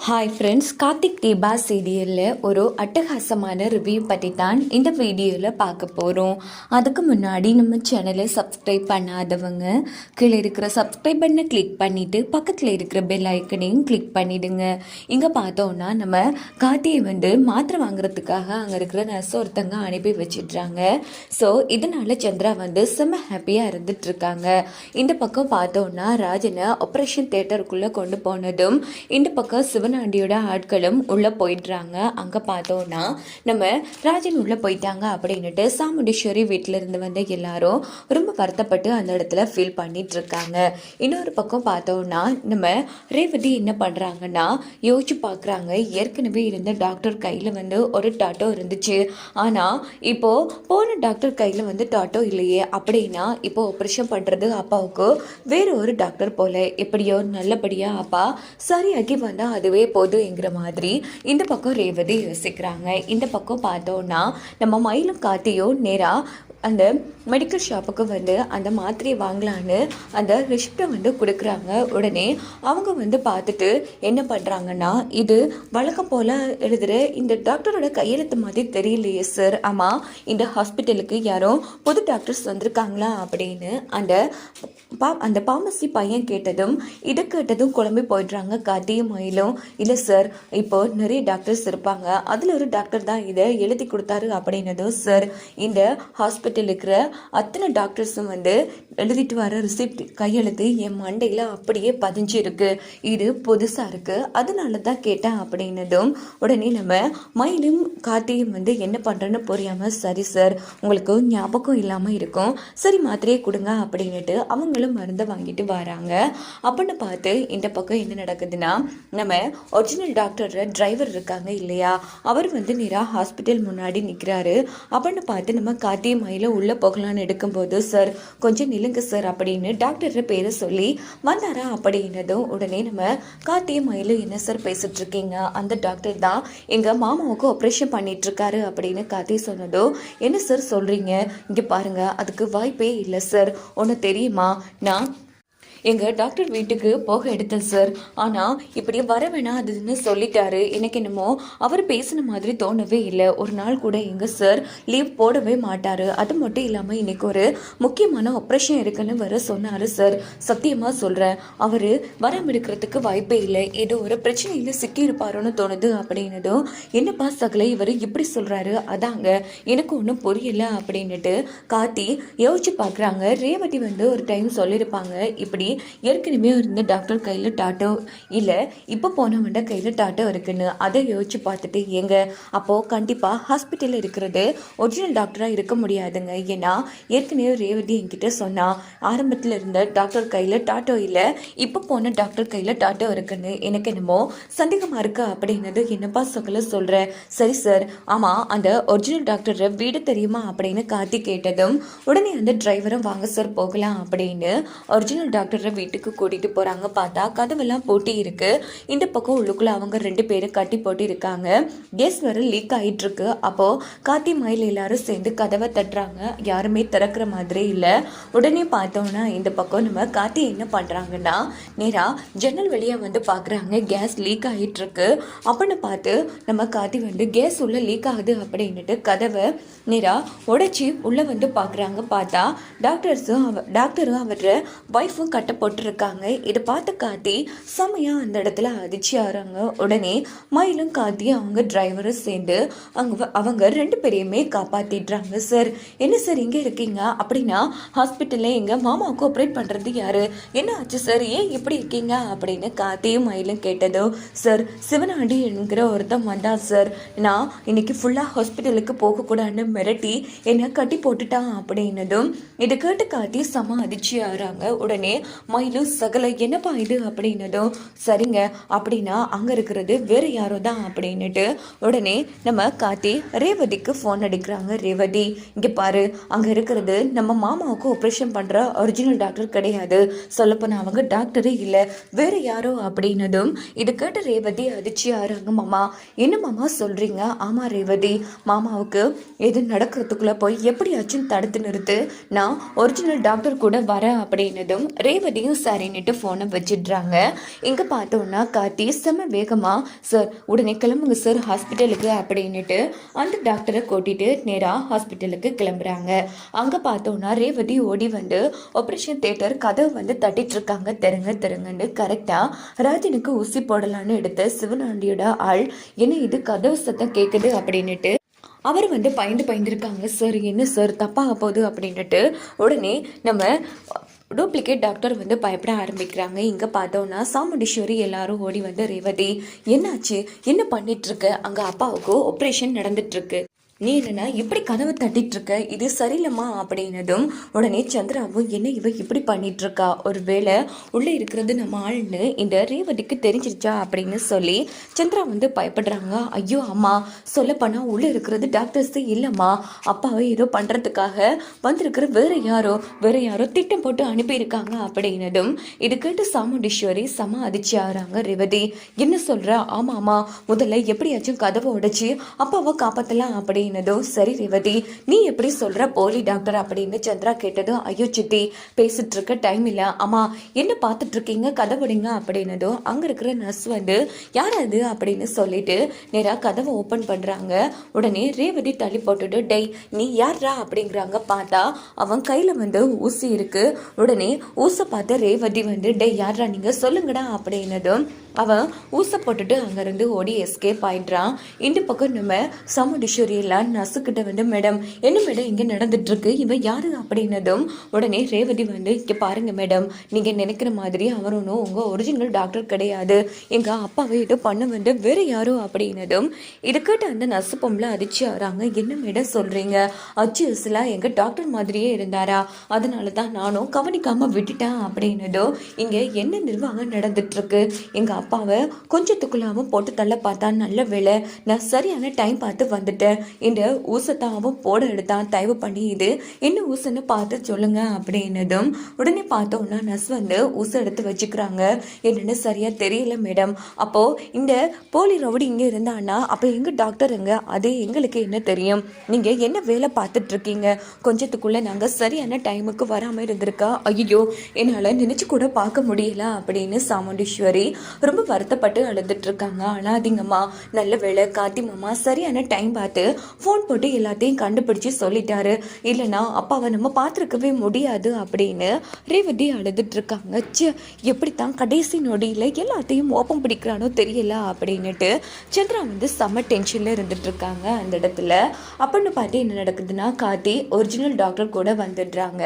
Hi friends, Karthik Deepa சீரியலில் ஒரு அட்டகாசமான ரிவ்யூ பற்றி தான் இந்த வீடியோவில் பார்க்க போகிறோம். அதுக்கு முன்னாடி நம்ம சேனலை சப்ஸ்கிரைப் பண்ணாதவங்க கீழே இருக்கிற சப்ஸ்கிரைப் பண்ணை கிளிக் பண்ணிவிட்டு பக்கத்தில் இருக்கிற பெல் ஐக்கனையும் கிளிக் பண்ணிவிடுங்க. இங்கே பார்த்தோன்னா நம்ம கார்த்தியை மாத்திரை வாங்குறதுக்காக அங்கே இருக்கிற நர்ஸ் ஒருத்தங்க அனுப்பி வச்சிடுறாங்க. ஸோ இதனால் சந்திரா செம்ம ஹாப்பியாக இருந்துகிட்ருக்காங்க. இந்த பக்கம் பார்த்தோன்னா ராஜனை ஆப்ரேஷன் தேட்டருக்குள்ளே கொண்டு போனதும் இந்த பக்கம் சிவனாண்டியோட ஆட்களும் உள்ளே போயிடுறாங்க. அங்கே பார்த்தோன்னா நம்ம ராஜன் உள்ளே போயிட்டாங்க அப்படின்னுட்டு சாமுண்டீஸ்வரி வீட்டில் இருந்து வந்த எல்லாரும் ரொம்ப வருத்தப்பட்டு அந்த இடத்துல ஃபீல் பண்ணிட்டு இருக்காங்க. இன்னொரு பக்கம் பார்த்தோன்னா நம்ம ரேவதி என்ன பண்ணுறாங்கன்னா யோசிச்சு பார்க்குறாங்க. ஏற்கனவே இருந்த டாக்டர் கையில் ஒரு டாட்டோ இருந்துச்சு. ஆனால் இப்போது போன டாக்டர் கையில் டாட்டோ இல்லையே, அப்படின்னா இப்போ ஆப்ரேஷன் பண்ணுறது அப்பாவுக்கு வேறு ஒரு டாக்டர் போல, எப்படியோ நல்லபடியாக அப்பா சரியாகி வந்தால் அதுவே போதுங்கிற மாதிரி இந்த பக்கம் ரேவதி யோசிக்கிறாங்க. இந்த பக்கம் பார்த்தோன்னா நம்ம மயிலும் காத்தியும் நேராக அந்த மெடிக்கல் ஷாப்புக்கு அந்த மாத்திரையை வாங்கலான்னு அந்த ரிசிப்டை கொடுக்குறாங்க. உடனே அவங்க பார்த்துட்டு என்ன பண்ணுறாங்கன்னா, இது வழக்கம் போல் எழுதுகிற இந்த டாக்டரோட கையெழுத்து மாதிரி தெரியலையே சார், ஆமாம் இந்த ஹாஸ்பிட்டலுக்கு யாரோ புது டாக்டர்ஸ் வந்திருக்காங்களா அப்படின்னு அந்த பார்மசி பையன் கேட்டதும் இதை கேட்டதும் குழம்பி போயிடுறாங்க காத்தியும் மயிலும். இல்லை சார், இப்போ நிறைய டாக்டர்ஸ் இருப்பாங்க, அதில் ஒரு டாக்டர் தான் இதை எழுதி கொடுத்தாரு அப்படின்னதும், சார் இந்த ஹாஸ்பிட்டல் இருக்கிற அத்தனை டாக்டர்ஸும் எழுதிட்டு வர ரிசிப்ட் கையெழுத்து என் மண்டையில் அப்படியே பதிஞ்சிருக்கு, இது புதுசாக இருக்குது, அதனால தான் கேட்டேன் அப்படின்னதும் உடனே நம்ம மயிலும் காத்தியும் என்ன பண்ணுறேன்னு புரியாமல், சரி சார் உங்களுக்கு ஞாபகம் இல்லாமல் இருக்கும், சரி மாத்திரையே கொடுங்க அப்படின்னுட்டு அவங்களும் மருந்தை வாங்கிட்டு வராங்க. அப்படின்னு பார்த்து இந்த பக்கம் என்ன நடக்குதுன்னா, நம்ம ஒரிஜினல் டாக்டர் டிரைவர் இருக்காங்க இல்லையா, அவர் நேராக ஹாஸ்பிட்டல் முன்னாடி நிற்கிறாரு. அப்படின்னு பார்த்து நம்ம காத்தி மயில உள்ளே போகலான்னு எடுக்கும்போது, சார் கொஞ்சம் நிலுங்க சார் அப்படின்னு டாக்டர் பேரை சொல்லி வந்தாரா அப்படின்னதும் உடனே நம்ம காத்தி மயில என்ன சார் பேசிட்டு இருக்கீங்க, அந்த டாக்டர் தான் எங்கள் மாமாவுக்கு ஆப்ரேஷன் பண்ணிட்டு இருக்காரு அப்படின்னு காத்தி சொன்னதும், என்ன சார் சொல்கிறீங்க, இங்கே பாருங்க அதுக்கு வாய்ப்பே இல்லை சார், ஒன்று தெரியுமா, நான் எங்கள் டாக்டர் வீட்டுக்கு போக எடுத்தேன் சார், ஆனால் இப்படி வர வேணாம் அதுன்னு சொல்லிட்டாரு. எனக்கு என்னமோ அவர் பேசின மாதிரி தோணவே இல்லை. ஒரு நாள் கூட எங்கே சார் லீவ் போடவே மாட்டார். அது மட்டும் இல்லாமல் இன்றைக்கி ஒரு முக்கியமான ஆப்ரேஷன் இருக்குன்னு வர சொன்னார் சார். சத்தியமாக சொல்கிறேன், அவர் வரம் எடுக்கிறதுக்கு வாய்ப்பே இல்லை, ஏதோ ஒரு பிரச்சனையில் சிக்கியிருப்பாரோன்னு தோணுது அப்படின்னதும், என்னப்பா சகலை இவர் இப்படி சொல்கிறாரு, அதாங்க எனக்கு ஒன்றும் புரியல அப்படின்னுட்டு காத்தி யோசிச்சு பார்க்குறாங்க. ரேவதி ஒரு டைம் சொல்லியிருப்பாங்க, இப்படி ஏற்கனவே இருந்த டாக்டர் கையில் டாட்டோ இல்லை, இப்போ போனவன்ட கையில் டாட்டோ இருக்குன்னு. அதை யோசிச்சு பார்த்துட்டு, எங்க அப்போது கண்டிப்பாக ஹாஸ்பிட்டலில் இருக்கிறது ஒரிஜினல் டாக்டராக இருக்க முடியாதுங்க, ஏன்னா ஏற்கனவே ரேவதி என்கிட்ட சொன்னா ஆரம்பத்தில் இருந்த டாக்டர் கையில் டாட்டோ இல்லை, இப்போ போன டாக்டர் கையில் டாட்டோ இருக்குன்னு. எனக்கு என்னமோ சந்தேகமாக இருக்கு அப்படின்னது. என்னப்பா சகல சொல்கிற, சரி சார், ஆமாம் அந்த ஒரிஜினல் டாக்டர் வீடு தெரியுமா அப்படின்னு காத்தி கேட்டதும் உடனே அந்த டிரைவரும் வாங்க சார் போகலாம் அப்படின்னு ஒரிஜினல் டாக்டர் வீட்டுக்கு கூட்டிட்டு போறாங்க. பார்த்தா கதவெல்லாம் போட்டி இருக்கு. இந்த பக்கம் உள்ளுக்குள்ள அவங்க 2 பேரும் கட்டி போட்டு இருக்காங்க. கேஸ் வேற லீக் ஆயிட்டு இருக்கு. அப்போ காத்தி மயில் எல்லாரும் சேர்ந்து கதவை தட்டுறாங்க, யாருமே திறக்கிற மாதிரி இல்லை. உடனே பார்த்தோம்னா இந்த பக்கம் நம்ம காத்தி என்ன பண்றாங்கன்னா, நேரா ஜன்னல் வெளியே பாக்குறாங்க, கேஸ் லீக் ஆயிட்டு இருக்கு. அப்படின்னு பார்த்து நம்ம காத்தி கேஸ் உள்ள லீக் ஆகுது அப்படின்னுட்டு கதவை நேரா உடைச்சி உள்ள பாக்குறாங்க. பார்த்தா டாக்டரும் அவர ஒய்ஃபும் கட்ட போட்டுருக்காங்க. இதை பார்த்து காத்தி செம்மையா அந்த இடத்துல அதிர்ச்சி ஆறாங்க. உடனே மயிலும் காத்தி அவங்க டிரைவரும் சேர்ந்து அவங்க 2 பேரையுமே காப்பாத்திடுறாங்க. சார் என்ன சார் இங்கே இருக்கீங்க, அப்படின்னா ஹாஸ்பிட்டலில் எங்கள் மாமாவுக்கு ஆப்ரேட் பண்ணுறது யாரு, என்ன ஆச்சு சார், ஏன் இப்படி இருக்கீங்க அப்படின்னு காத்தியும் மயிலும் கேட்டதும், சார் சிவனாண்டி என்கிற ஒருத்தன் வந்தான் சார், நான் இன்னைக்கு ஃபுல்லாக ஹாஸ்பிட்டலுக்கு போகக்கூடாதுன்னு மிரட்டி என்னை கட்டி போட்டுட்டான் அப்படின்னதும் இதை கேட்டு காத்தி செம அதிர்ச்சி ஆறாங்க. உடனே மயிலும் சகலை என்னப்பா இது அப்படின்னதும், சரிங்க அப்படின்னா அங்கே இருக்கிறது வேறு யாரோ தான் அப்படின்னுட்டு உடனே நம்ம காத்தி ரேவதிக்கு ஃபோன் அடிக்கிறாங்க. ரேவதி இங்கே பாரு, அங்கே இருக்கிறது நம்ம மாமாவுக்கு ஆப்ரேஷன் பண்ணுற ஒரிஜினல் டாக்டர் கிடையாது, சொல்லப்போனால் அவங்க டாக்டரே இல்லை, வேறு யாரோ அப்படின்னதும் இது கேட்ட ரேவதி அதிர்ச்சி ஆறாங்க. மாமா என்ன மாமா சொல்கிறீங்க, ஆமாம் ரேவதி, மாமாவுக்கு எது நடக்கிறதுக்குள்ளே போய் எப்படியாச்சும் தடுத்து நிறுத்து, நான் ஒரிஜினல் டாக்டர் கூட வரேன் அப்படின்னதும் ரேவதி ரேவதியும் சரின்னுட்டு ஃபோனை வச்சிடுறாங்க. இங்கே பார்த்தோன்னா கார்த்தி செம்ம வேகமாக சார் உடனே கிளம்புங்க சார் ஹாஸ்பிட்டலுக்கு அப்படின்னுட்டு அந்த டாக்டரை கூட்டிட்டு நேராக ஹாஸ்பிட்டலுக்கு கிளம்புறாங்க. அங்கே பார்த்தோன்னா ரேவதி ஓடி வந்து ஆப்ரேஷன் தியேட்டர் கதவை வந்து தட்டிட்டு இருக்காங்க. தெருங்கன்னு கரெக்டாக ராஜனுக்கு ஊசி போடலான்னு எடுத்த சிவனாண்டியோட ஆள் என்ன இது கதவு சத்தம் கேட்குது அப்படின்னுட்டு அவர் வந்து பயந்துருக்காங்க. சார் என்ன சார் தப்பாக போகுது அப்படின்னுட்டு உடனே நம்ம டூப்ளிகேட் டாக்டர் வந்து பயப்பட ஆரம்பிக்கிறாங்க. இங்கே பார்த்தோன்னா சாமுண்டீஸ்வரி எல்லாரும் ஓடி வந்து ரேவதி என்னாச்சு என்ன பண்ணிட்டுருக்கு, அங்கே அப்பாவுக்கு ஆப்ரேஷன் நடந்துட்டுருக்கு, நீ என்னன்னா இப்படி கதவை தட்டிட்டு இருக்க, இது சரியில்லம்மா அப்படின்னதும் உடனே சந்திராவும் என்ன இவ இப்படி பண்ணிட்டு இருக்கா, ஒரு வேளை உள்ளே இருக்கிறது நம்ம ஆள்னு இந்த ரேவதிக்கு தெரிஞ்சிருச்சா அப்படின்னு சொல்லி சந்திரா வந்து பயப்படுறாங்க. ஐயோ அம்மா சொல்லப்போனா உள்ளே இருக்கிறது டாக்டர்ஸ் இல்லைம்மா, அப்பாவை ஏதோ பண்ணுறதுக்காக வந்திருக்கிற வேற யாரோ திட்டம் போட்டு அனுப்பியிருக்காங்க அப்படின்னதும் இது கேட்டு சாமுண்டீஸ்வரி செம அதிர்ச்சி ஆகிறாங்க. ரேவதி என்ன சொல்ற, ஆமாம்மா முதல்ல எப்படியாச்சும் கதவை உடைச்சி அப்பாவை காப்பாற்றலாம் அப்படி சரி ரேவதி நீ எப்படி சொல்ற போலி டாக்டர் அப்படின்னு சந்திரா கேட்டதும் ஐயோ சித்தி பேசிட்டு இருக்க டைம் இல்ல, அம்மா என்ன பார்த்துட்டு இருக்கீங்க கதவுடிங்க அப்படின்னதும் அங்க இருக்கிற நர்ஸ் வந்து யாராவது அப்படின்னு சொல்லிட்டு நேரா கதவை ஓபன் பண்றாங்க. உடனே ரேவதி தள்ளி போட்டுட்டு டெய் நீ யாரா அப்படிங்கிறாங்க. பார்த்தா அவன் கையில வந்து ஊசி இருக்கு. உடனே ஊசை பார்த்து ரேவதி வந்து டெய் யாரா நீங்க சொல்லுங்கடா அப்படின்னதும் அவன் ஊசை போட்டுட்டு அங்கேருந்து ஓடி எஸ்கேப் ஆயிடுறான். இந்த பக்கம் நம்ம சாமுண்டீஸ்வரி எல்லாம் நசுக்கிட்ட வந்து மேடம் என்ன மேடம் இங்கே நடந்துட்டு இருக்கு, இவன் யாரு அப்படின்னதும் உடனே ரேவதி வந்து இங்கே பாருங்க மேடம் நீங்கள் நினைக்கிற மாதிரி அவர் ஒன்றும் உங்கள் ஒரிஜினல் டாக்டர் கிடையாது, எங்கள் அப்பாவை ஏதோ பண்ண வந்து வேற யாரோ அப்படின்னதும் இதுக்கிட்ட அந்த நர்ஸு பொம்பளை அதிர்ச்சி ஆகிறாங்க. என்ன மேடம் சொல்கிறீங்க, அச்சுலாம் எங்கள் டாக்டர் மாதிரியே இருந்தாரா, அதனால தான் நானும் கவனிக்காமல் விட்டுட்டேன் அப்படின்னதும் இங்கே என்ன நிர்வாகம் நடந்துட்டுருக்கு, எங்கள் அப்பாவை கொஞ்சத்துக்குள்ளாவும் போட்டு தள்ள பார்த்தா நல்ல வேலை நான் சரியான டைம் பார்த்து வந்துட்டேன், இந்த ஊசத்தான் அவன் போட எடுத்தான், தயவு பண்ணி இது என்ன ஊசன்னு பார்த்து சொல்லுங்க அப்படின்னதும் உடனே பார்த்தோன்னா நர்ஸ் வந்து ஊசை எடுத்து வச்சுக்கிறாங்க. என்னன்னு சரியா தெரியல மேடம், அப்போ இந்த போலி ரவுடி இங்கே இருந்தான்னா அப்போ எங்க டாக்டருங்க அது எங்களுக்கு என்ன தெரியும், நீங்க என்ன வேலை பார்த்துட்டு இருக்கீங்க, கொஞ்சத்துக்குள்ள நாங்கள் சரியான டைமுக்கு வராமல் இருந்திருக்கா, ஐயோ என்னால் நினைச்சு கூட பார்க்க முடியல அப்படின்னு சாமுண்டீஸ்வரி ரொம்ப வருத்தப்பட்டு அழுதுட்டு இருக்காங்க. அழாதீங்கம்மா நல்ல வேலை கார்த்தி மாமா சரியான டைம் பார்த்து ஃபோன் போட்டு எல்லாத்தையும் கண்டுபிடிச்சு சொல்லிட்டாரு, இல்லைன்னா அப்பாவை நம்ம பார்த்துருக்கவே முடியாது அப்படின்னு ரேவதி அழுதுட்டு இருக்காங்க. எப்படித்தான் கடைசி நொடியில் எல்லாத்தையும் ஓப்பம் பிடிக்கிறானோ தெரியல அப்படின்னுட்டு சந்திரா வந்து செம்ம டென்ஷனில் இருந்துட்டு இருக்காங்க அந்த இடத்துல. அப்படின்னு பார்த்து என்ன நடக்குதுன்னா கார்த்தி ஒரிஜினல் டாக்டர் கூட வந்துடுறாங்க.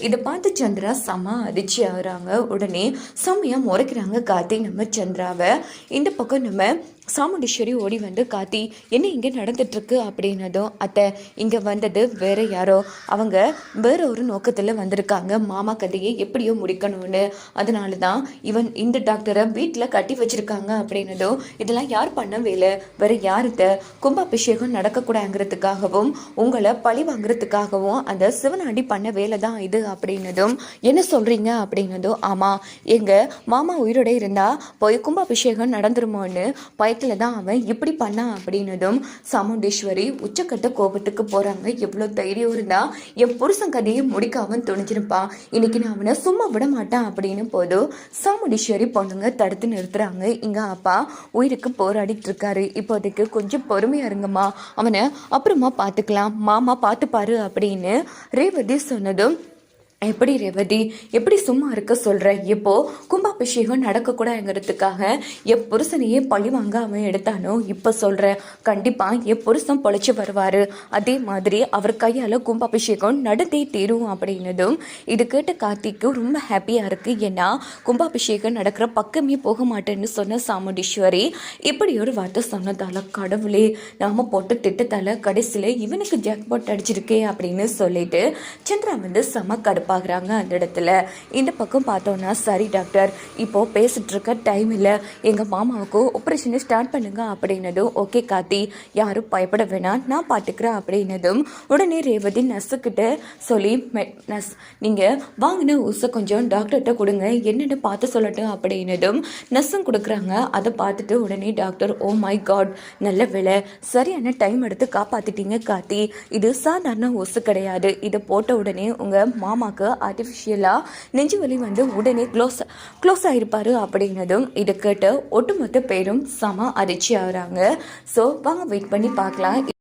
இதை பார்த்து சந்திரா செம்ம அதிர்ச்சி ஆகுறாங்க. உடனே செம்மையாக முறைக்கிறாங்க கார்த்தி நம்ம சந்திராவை. இந்த பக்கம் நம்ம சாமுண்டீஸ்வரி ஓடி வந்து கார்த்தி என்ன இங்கே நடந்துட்டுருக்கு அப்படின்னதும் அத்தை இங்கே வந்தது வேற யாரோ, அவங்க வேற ஒரு நோக்கத்தில் வந்திருக்காங்க, மாமா கதையை எப்படியோ முடிக்கணும்னு, அதனால தான் இவன் இந்த டாக்டரை வீட்டில் கட்டி வச்சிருக்காங்க அப்படின்னதும் இதெல்லாம் யார் பண்ண வேலை, வேற யாருத்த கும்பாபிஷேகம் நடக்கக்கூடாதுங்கிறதுக்காகவும் உங்களை பழி வாங்குறதுக்காகவும் அந்த சிவனாண்டி பண்ண வேலை தான் இது அப்படின்னதும் என்ன சொல்கிறீங்க அப்படின்னதும் ஆமாம் எங்கள் மாமா உயிரோட இருந்தால் போய் கும்பாபிஷேகம் நடந்துருமோன்னு தான் அவன் இப்படி பண்ணான் அப்படின்னதும் சாமுண்டீஸ்வரி உச்சக்கட்ட கோபத்துக்கு போறாங்க. எவ்வளவு தைரியம் இருந்தா என் புருஷன் கதையை முடிக்காம துணிச்சிருப்பான், இன்னைக்கு நான் அவனை சும்மா விட மாட்டான் அப்படின்னு போதும் சாமுண்டீஸ்வரி பொண்ணுங்க தடுத்து நிறுத்துறாங்க. இங்க அப்பா உயிருக்கு போராடிட்டு இருக்காரு, இப்போதைக்கு கொஞ்சம் பொறுமையா இருங்கம்மா, அவனை அப்புறமா பார்த்துக்கலாம், மாமா பார்த்துப்பாரு அப்படின்னு ரேவதி சொன்னதும் எப்படி ரேவதி எப்படி சும்மா இருக்க சொல்கிற, இப்போ கும்பாபிஷேகம் நடக்கக்கூடாதுங்கிறதுக்காக என் புருஷனையே பழி வாங்க அவன் எடுத்தானோ இப்போ சொல்கிறேன், கண்டிப்பாக என் புருஷன் பொழைச்சி வருவார், அதே மாதிரி அவர் கையால் கும்பாபிஷேகம் நடந்தே தீரும் அப்படின்னதும் இது கேட்ட கார்த்திக்கு ரொம்ப ஹாப்பியாக இருக்குது. ஏன்னா கும்பாபிஷேகம் நடக்கிற பக்கமே போக மாட்டேன்னு சொன்ன சாமுண்டீஸ்வரி இப்படி ஒரு வார்த்தை சொன்னதால கடவுளே நாம் போட்டு திட்டத்தால் கடைசியில் இவனுக்கு ஜாக்பாட் அடிச்சிருக்கே அப்படின்னு சொல்லிட்டு சந்திரா வந்து செம கடுப்பு பார்க்குறாங்க அந்த இடத்துல. இந்த பக்கம் பார்த்தோன்னா சரி டாக்டர் இப்போ பேசிட்டு இருக்க டைம் இல்லை, எங்கள் மாமாவுக்கு ஆப்ரேஷனை ஸ்டார்ட் பண்ணுங்க அப்படின்னதும் ஓகே கார்த்தி யாரும் பயப்பட வேணாம் நான் பார்த்துக்கிறேன் அப்படின்னதும் உடனே ரேவதி நர்ஸுக்கிட்ட சொல்லி நர்ஸ் நீங்கள் வாங்கின ஊசை கொஞ்சம் டாக்டர்கிட்ட கொடுங்க என்னென்னு பார்த்து சொல்லட்டும் அப்படின்னதும் நர்ஸும் கொடுக்குறாங்க. அதை பார்த்துட்டு உடனே டாக்டர் ஓ மை காட் நல்ல வேலை சரியான டைம் எடுத்து காப்பாற்றிட்டீங்க கார்த்தி, இது சாதாரண ஊசு கிடையாது, இதை போட்ட உடனே உங்கள் மாமாக்கு அவருக்கு ஆர்டிஃபிஷியலாக நெஞ்சு வலி வந்து உடனே க்ளோஸ் ஆகிருப்பார் அப்படின்னதும் இதை கேட்டு ஒட்டுமொத்த பேரும் செம அதிர்ச்சி ஆகுறாங்க. ஸோ வாங்க வெயிட் பண்ணி பார்க்கலாம்.